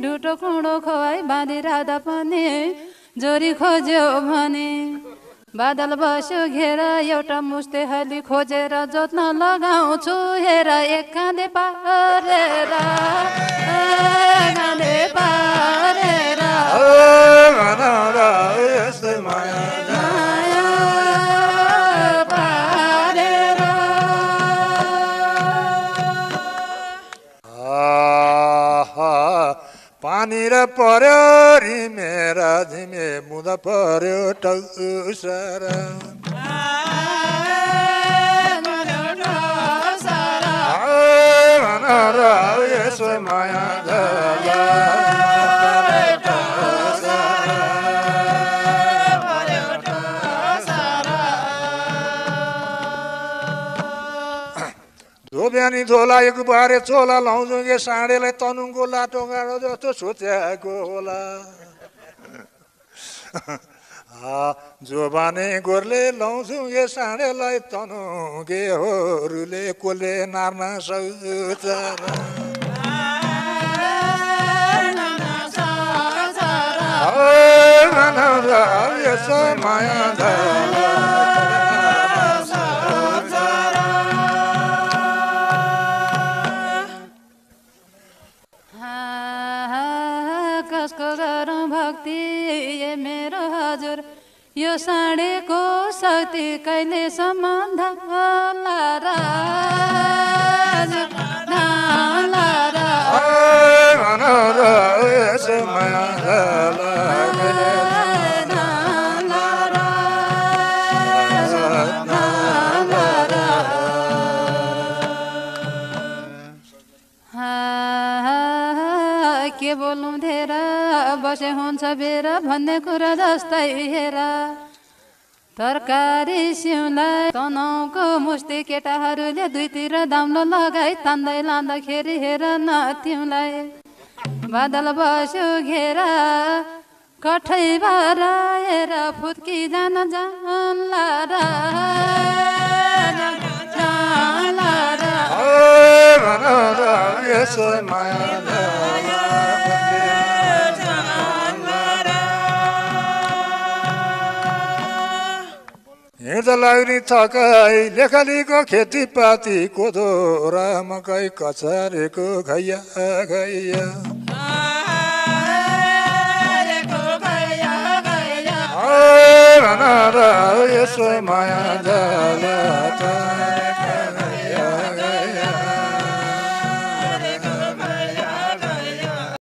ढुटो कुँडो खुवाई बाँधिराख्दा पनि जोरी खोज्यो भने बादल बस्यो घेर एउटा मुस्ते हली खोजेर जोत्न लगाउँछु हेर एक काँधे पारेर काँधे पारेर पानी र पर्यो रिमेरा झिमे मुदा पर्यो टौसर यसो माया बिहानी झोला एक बारे चोला लाउँछु कि साँडेलाई तनुङको लाटो गाडो जस्तो सोच्याएको होला जोबाने गोरले लाउँछु कि साँडेलाई तनुके होरूले कोले नार्न सक्छ यसो माया यो साँडेको शक्ति कहिले सम्बन्ध के बोल्नु धेर बसे हुन्छ बेर भन्ने कुरा जस्तै हेर तरकारी सिउँलाई तनाउको मुस्ती केटाहरूले दुईतिर दाम्लो लगाई तान्दै लाँदाखेरि हेर न तिमीलाई बादल बस्यो घेर कठै भएर हेर फुत्की जान जानला हिँड्दा लाग्ने थकाइ लेखालीको खेतीपाती कोदो र मकै कचारेको खैया खैया यसो माया